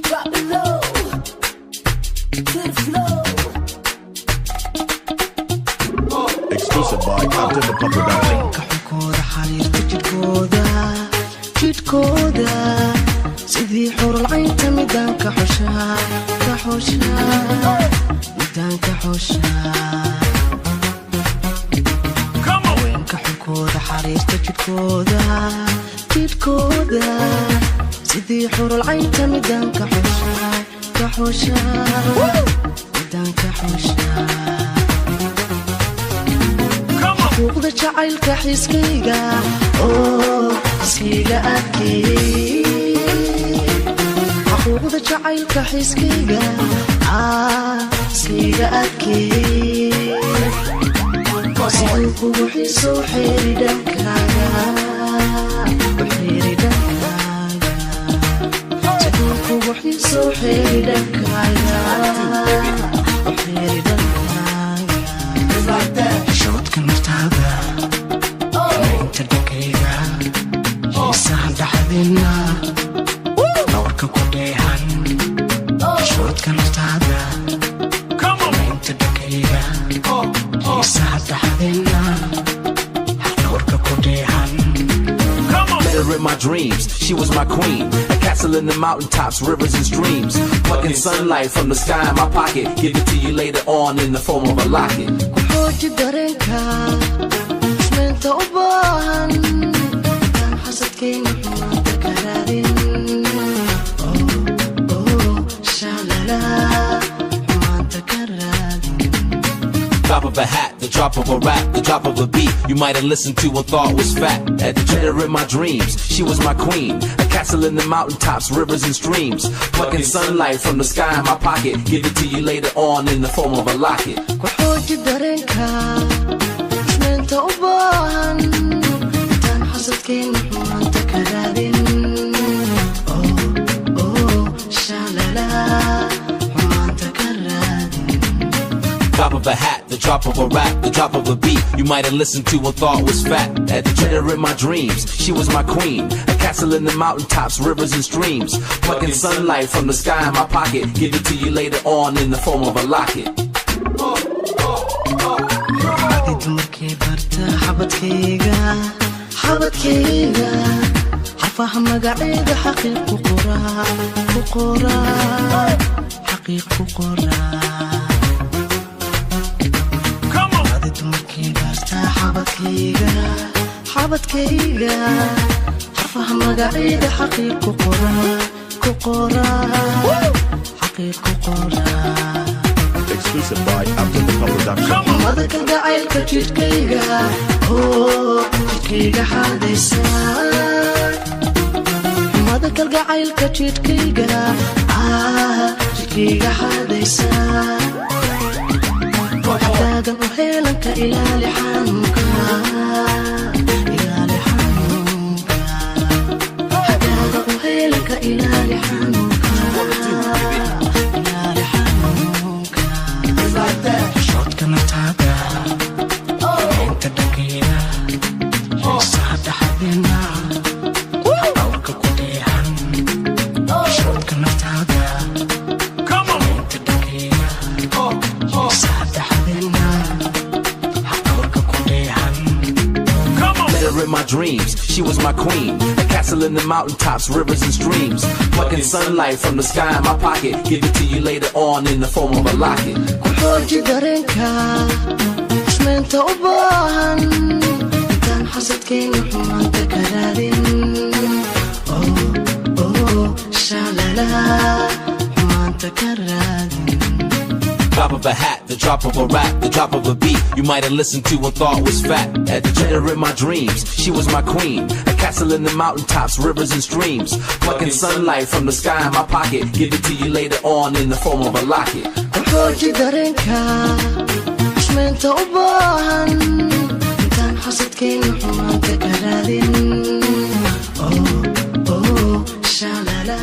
Drop it low to the floor. Exclusive by Captain the Pump Production. kaxunkooda xariirta jidhkooda sidii xurulcaynta midaan ka xushaa midaan ka xushaa haweenka xunkooda xariirta jidhkooda sidii xurulcaynta midaan ka xushaa midaan ka xushaa xuquuqda jacaylka xiskayga iskiga adkeey xuquuqda jacaylka xiskayga iskiga adkeey siduu kugu xiiso xeeri dhankaaga siduu kugu xiiso xeeri dhankaaga shoodka naftaada inta dhankayga xiisaha dhaxdina dhawarka ku dheehan shoodka naftaada inta dhankayga xiisaha dhaxdina dhawarka ku dheehan. Met her in my dreams, she was my queen. A castle in the mountaintops, rivers and streams. Plucking sunlight from the sky in my pocket. Give it to you later on in the form of a locket. Kuxooji dareenka ismeenta u baahan intaan xasadkayna xumaanta ka raadin shalala xumaanta ka raadin. Drop of a hat, the drop of a rap, the drop of a beat. You might have listened to and thought was fat. Had to treat her in my dreams, she was my queen. A castle in the mountaintops, rivers and streams. Plucking sunlight from the sky in my pocket. Give it to you later on in the form of a locket. Kuxooji dareenka ismeenta u baahan intaan xasadkayna xumaanta ka raadin shalala xumaanta ka raadin. Drop of a hat, the drop of a rap, the drop of a beat. You might have listened to and thought was fat. Had to treat her in my dreams, she was my queen. A castle in the mountaintops, rivers and streams. Plucking sunlight from the sky in my pocket. Give it to you later on in the form of a locket. Adi dumarkii barta xabadkayga xarfaha magaceeda xaqiiq ku qoraa adi dumarkii barta xabadkayga xarfaha magaceeda xaqiiq ku qoraa. Exclusive by Captain the Pump Production. Mada kalgacaylka jidhkayga jidhkayga xaadaysa mada kalgacaylka jidhkayga jidhkayga xaadaysa waxdaagan u heelanka ilaali xanuunka waxdaagan u heelanka ilaali xanuunka shoodka naftaada inta dhankayga xiisaha dhaxdina dhawarka ku dheehan shoodka naftaada inta dhankayga xiisaha dhaxdina dhawarka ku dheehan. Met her in my dreams, she was my queen. A castle in the mountaintops, rivers and streams. Plucking sunlight from the sky in my pocket. Give it to you later on in the form of a locket. Kuxooji dareenka ismeenta u baahan intaan xasadkayna xumaanta ka raadin shalala xumaanta ka raadin. Drop of a hat, the drop of a rap, the drop of a beat. You might have listened to and thought was fat. Had to treat her in my dreams, she was my queen. A castle in the mountaintops, rivers and streams. Plucking sunlight from the sky in my pocket. Give it to you later on in the form of a locket. Kuxooji dareenka ismeenta u baahan intaan xasadkayna xumaanta ka raadin shalala